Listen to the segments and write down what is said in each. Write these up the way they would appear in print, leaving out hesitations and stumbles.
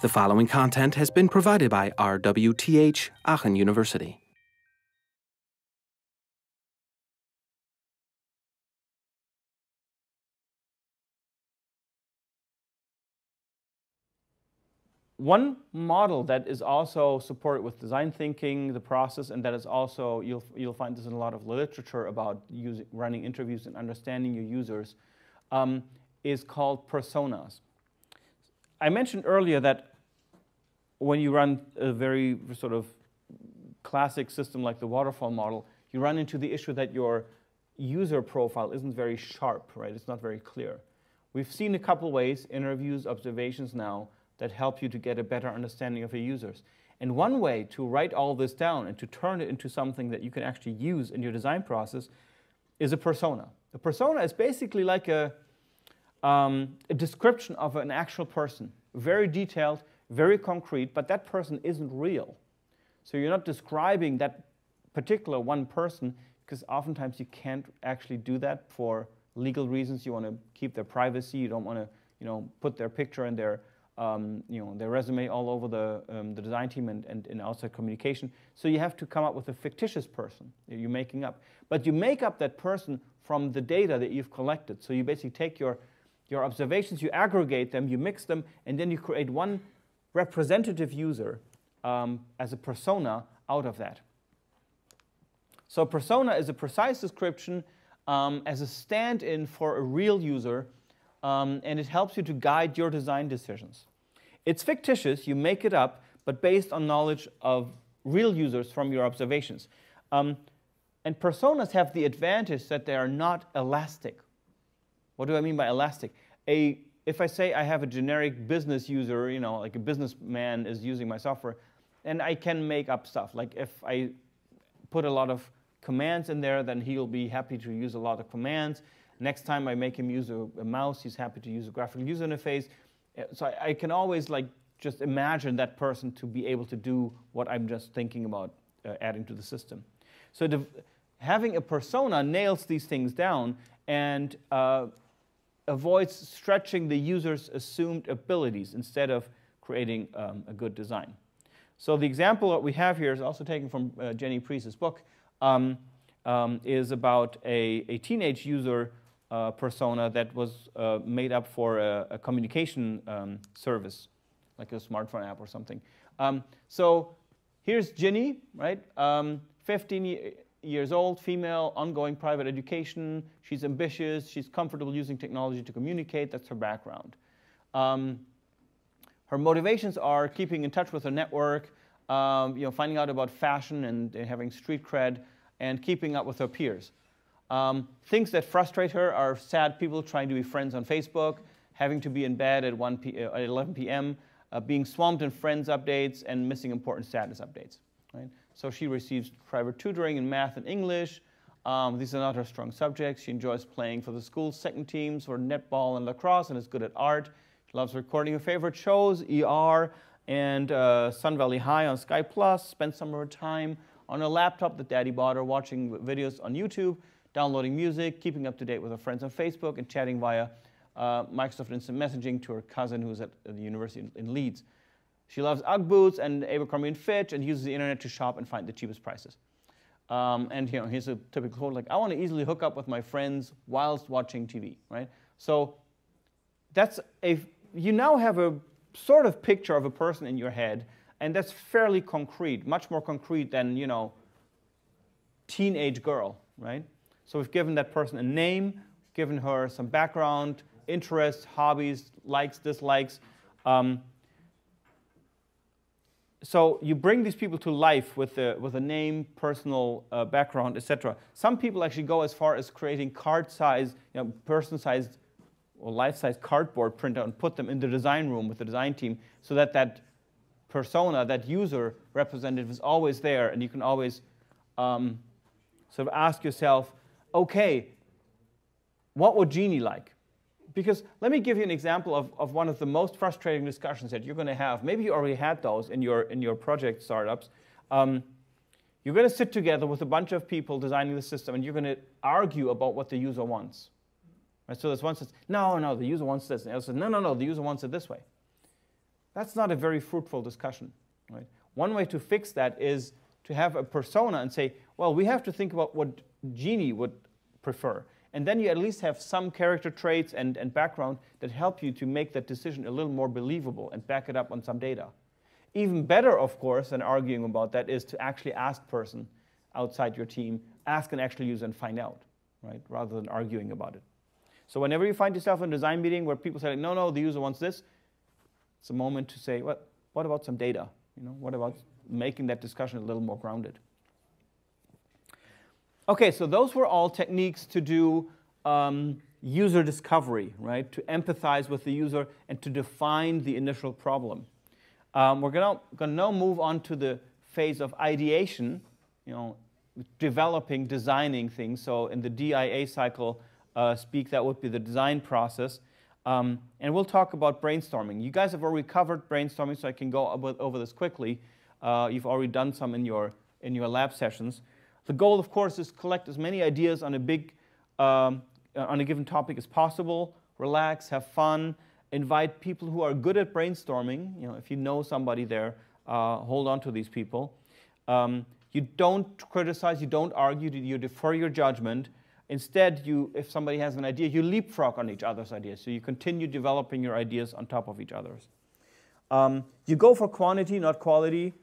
The following content has been provided by RWTH Aachen University. One model that is also supported with design thinking, the process, and that is also, you'll find this in a lot of literature about running interviews and understanding your users, is called personas. I mentioned earlier that when you run a very sort of classic system like the waterfall model, you run into the issue that your user profile isn't very sharp, right? It's not very clear. We've seen a couple ways, interviews, observations now, that help you to get a better understanding of your users. And one way to write all this down and to turn it into something that you can actually use in your design process is a persona. A persona is basically like a description of an actual person, very detailed, very concrete, but that person isn't real. So you're not describing that particular one person, because oftentimes you can't actually do that for legal reasons. You want to keep their privacy. You don't want to, put their picture and their their resume all over the design team and in outside communication. So you have to come up with a fictitious person that you're making up. But you make up that person from the data that you've collected. So you basically take your observations, you aggregate them, you mix them, and then you create one representative user as a persona out of that. So a persona is a precise description as a stand-in for a real user, and it helps you to guide your design decisions. It's fictitious, you make it up, but based on knowledge of real users from your observations. And personas have the advantage that they are not elastic. What do I mean by elastic? If I say I have a generic business user, like a businessman is using my software, and I can make up stuff. Like if I put a lot of commands in there, then he'll be happy to use a lot of commands. Next time I make him use a mouse, he's happy to use a graphical user interface. So I can always just imagine that person to be able to do what I'm just thinking about adding to the system. So having a persona nails these things down and avoids stretching the user's assumed abilities instead of creating a good design. So the example that we have here is also taken from Jenny Priest's book, is about a teenage user persona that was made up for a communication service, like a smartphone app or something. So here's Ginny, right? 15 years old, female, ongoing private education. She's ambitious. She's comfortable using technology to communicate. That's her background. Her motivations are keeping in touch with her network, finding out about fashion and having street cred, and keeping up with her peers. Things that frustrate her are sad people trying to be friends on Facebook, having to be in bed at 11 p.m., being swamped in friends updates, and missing important status updates. Right? So she receives private tutoring in math and English. These are not her strong subjects. She enjoys playing for the school's second teams for netball and lacrosse and is good at art. She loves recording her favorite shows, ER and Sun Valley High on Sky Plus. Spends some of her time on her laptop that Daddy bought her, watching videos on YouTube, downloading music, keeping up to date with her friends on Facebook, and chatting via Microsoft Instant Messaging to her cousin who's at the university in Leeds. She loves Ugg boots and Abercrombie & Fitch and uses the internet to shop and find the cheapest prices. And here's a typical quote like, I want to easily hook up with my friends whilst watching TV, right? So that's you now have a sort of picture of a person in your head, and that's fairly concrete, much more concrete than, teenage girl, right? So we've given that person a name, given her some background, interests, hobbies, likes, dislikes. So you bring these people to life with a name, personal background, etc. Some people actually go as far as creating card-sized, person-sized or life-sized cardboard printout and put them in the design room with the design team so that that persona, that user representative is always there, and you can always sort of ask yourself, okay, what would Jeannie like? Because let me give you an example of one of the most frustrating discussions that you're going to have. Maybe you already had those in your project startups. You're going to sit together with a bunch of people designing the system, and you're going to argue about what the user wants. Right? So there's one says, no, the user wants this. And the other says, no, the user wants it this way. That's not a very fruitful discussion, right? One way to fix that is to have a persona and say, well, we have to think about what Jeannie would prefer. And then you at least have some character traits and background that help you to make that decision a little more believable and back it up on some data. Even better, of course, than arguing about that is to actually ask person outside your team, ask an actual user and find out, right, rather than arguing about it. So whenever you find yourself in a design meeting where people say, no, no, the user wants this, it's a moment to say, what about some data? You know, what about making that discussion a little more grounded? OK, so those were all techniques to do user discovery, right, to empathize with the user and to define the initial problem. We're going to now move on to the phase of ideation, you know, developing, designing things. So in the DIA cycle speak, that would be the design process. And we'll talk about brainstorming. You guys have already covered brainstorming, so I can go over this quickly. You've already done some in your lab sessions. The goal, of course, is collect as many ideas on a given topic as possible. Relax, have fun, invite people who are good at brainstorming. You know, if you know somebody there, hold on to these people. You don't criticize, you don't argue, you defer your judgment. Instead, if somebody has an idea, you leapfrog on each other's ideas. So you continue developing your ideas on top of each other's. You go for quantity, not quality.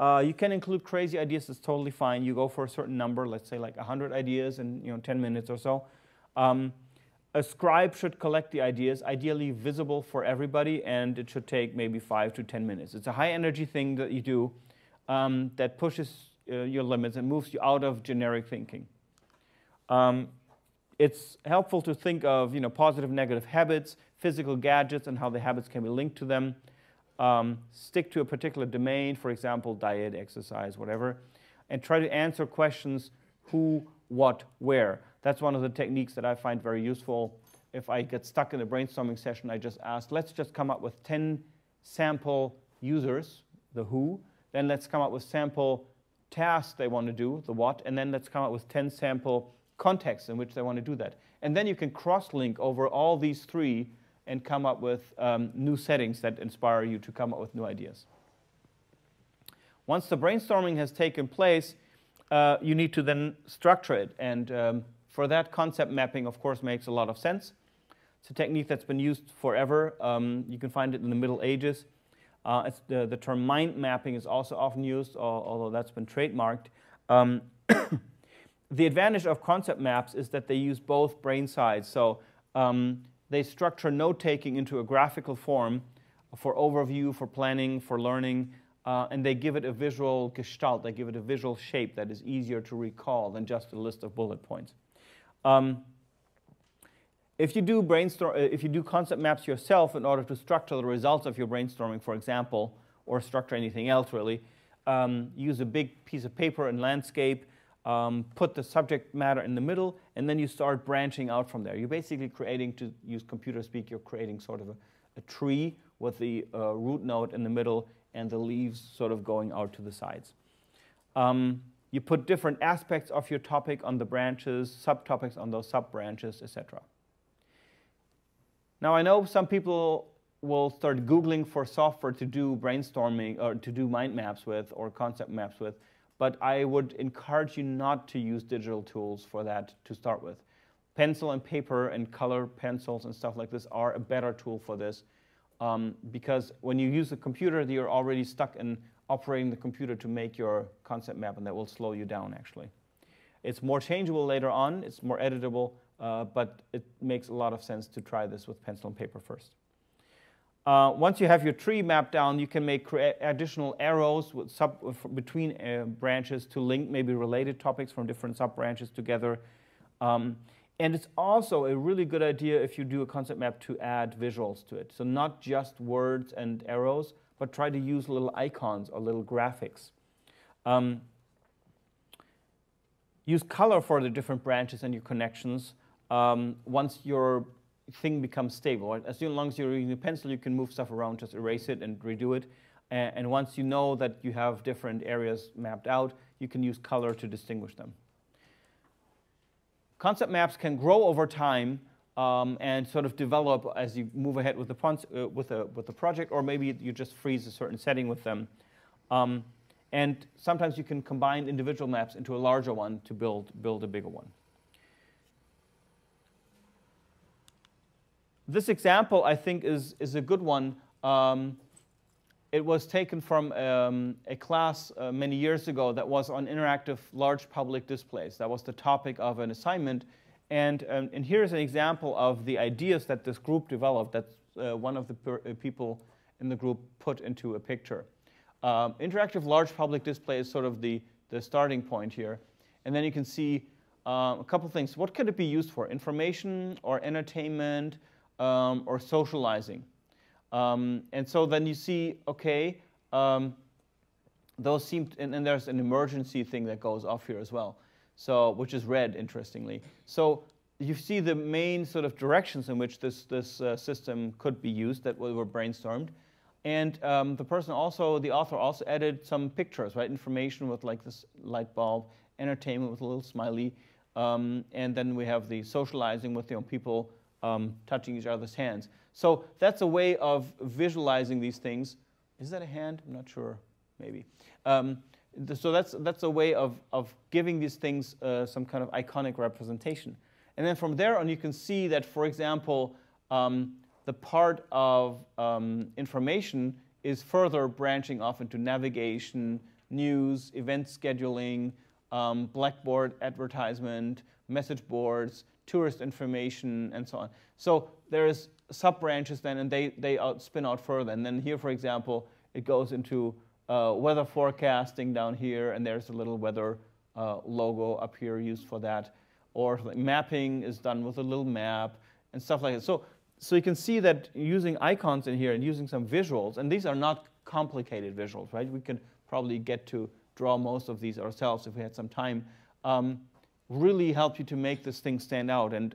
You can include crazy ideas, that's totally fine. You go for a certain number, let's say like 100 ideas in 10 minutes or so. A scribe should collect the ideas, ideally visible for everybody, and it should take maybe 5 to 10 minutes. It's a high energy thing that you do that pushes your limits and moves you out of generic thinking. It's helpful to think of positive, negative habits, physical gadgets, and how the habits can be linked to them. Stick to a particular domain, for example, diet, exercise, whatever, and try to answer questions who, what, where. That's one of the techniques that I find very useful. If I get stuck in a brainstorming session, I just ask, let's just come up with 10 sample users, the who, then let's come up with sample tasks they want to do, the what, and then let's come up with 10 sample contexts in which they want to do that. And then you can cross-link over all these three and come up with new settings that inspire you to come up with new ideas. Once the brainstorming has taken place, you need to then structure it. And for that, concept mapping, of course, makes a lot of sense. It's a technique that's been used forever. You can find it in the Middle Ages. The term mind mapping is also often used, although that's been trademarked. The advantage of concept maps is that they use both brain sides. So they structure note-taking into a graphical form for overview, for planning, for learning, and they give it a visual gestalt. They give it a visual shape that is easier to recall than just a list of bullet points. If you do concept maps yourself in order to structure the results of your brainstorming, for example, or structure anything else really, use a big piece of paper and landscape, put the subject matter in the middle, and then you start branching out from there. You're basically creating, to use computer speak, you're creating sort of a tree with the root node in the middle and the leaves sort of going out to the sides. You put different aspects of your topic on the branches, subtopics on those sub-branches, etc. Now, I know some people will start Googling for software to do brainstorming or to do mind maps with or concept maps with, but I would encourage you not to use digital tools for that to start with. Pencil and paper and color pencils and stuff like this are a better tool for this because when you use a computer, you're already stuck in operating the computer to make your concept map, and that will slow you down, actually. It's more changeable later on. It's more editable, but it makes a lot of sense to try this with pencil and paper first. Once you have your tree mapped down, you can make additional arrows with between branches to link maybe related topics from different sub-branches together. And it's also a really good idea if you do a concept map to add visuals to it. So not just words and arrows, but try to use little icons or little graphics. Use color for the different branches and your connections once your thing becomes stable. As long as you're using a pencil, you can move stuff around, just erase it and redo it. And once you know that you have different areas mapped out, you can use color to distinguish them. Concept maps can grow over time and sort of develop as you move ahead with the project, or maybe you just freeze a certain setting with them. And sometimes you can combine individual maps into a larger one to build a bigger one. This example, I think, is a good one. It was taken from a class many years ago that was on interactive large public displays. That was the topic of an assignment. And here's an example of the ideas that this group developed that one of the people in the group put into a picture. Interactive large public display is sort of the starting point here. And then you can see a couple things. What could it be used for? Information or entertainment or socializing? And so then you see, OK, those seem, and there's an emergency thing that goes off here as well, so which is red, interestingly. So you see the main sort of directions in which this system could be used that were brainstormed. And the author also added some pictures, right? Information with like this light bulb, entertainment with a little smiley, and then we have the socializing with people touching each other's hands. So that's a way of visualizing these things. Is that a hand? I'm not sure. Maybe. So that's a way of giving these things some kind of iconic representation. And then from there on, you can see that, for example, the part of information is further branching off into navigation, news, event scheduling, Blackboard advertisement, message boards, tourist information, and so on. So there's sub-branches then, and they spin out further. And then here, for example, it goes into weather forecasting down here, and there's a little weather logo up here used for that. Or mapping is done with a little map and stuff like that. So you can see that using icons in here and using some visuals, and these are not complicated visuals, right? We can probably get to draw most of these ourselves if we had some time, really help you to make this thing stand out. And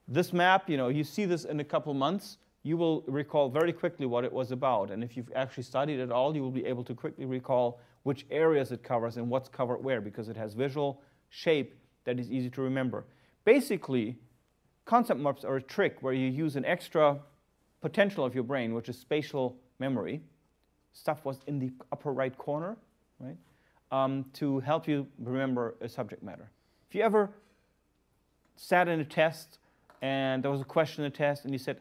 this map, you see this in a couple months, you will recall very quickly what it was about. And if you've actually studied it all, you will be able to quickly recall which areas it covers and what's covered where, because it has visual shape that is easy to remember. Basically, concept maps are a trick where you use an extra potential of your brain, which is spatial memory. Stuff was in the upper right corner, right, to help you remember a subject matter. If you ever sat in a test and there was a question in the test and you said,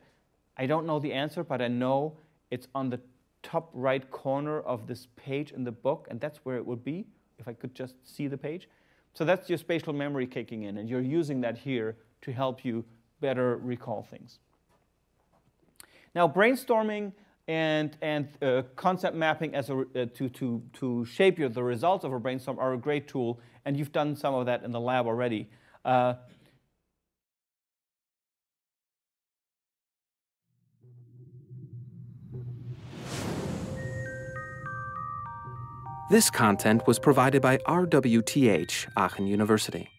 I don't know the answer, but I know it's on the top right corner of this page in the book, and that's where it would be if I could just see the page. So that's your spatial memory kicking in, and you're using that here to help you better recall things. Now, brainstorming and concept mapping as to shape the results of a brainstorm are a great tool, and you've done some of that in the lab already. This content was provided by RWTH Aachen University.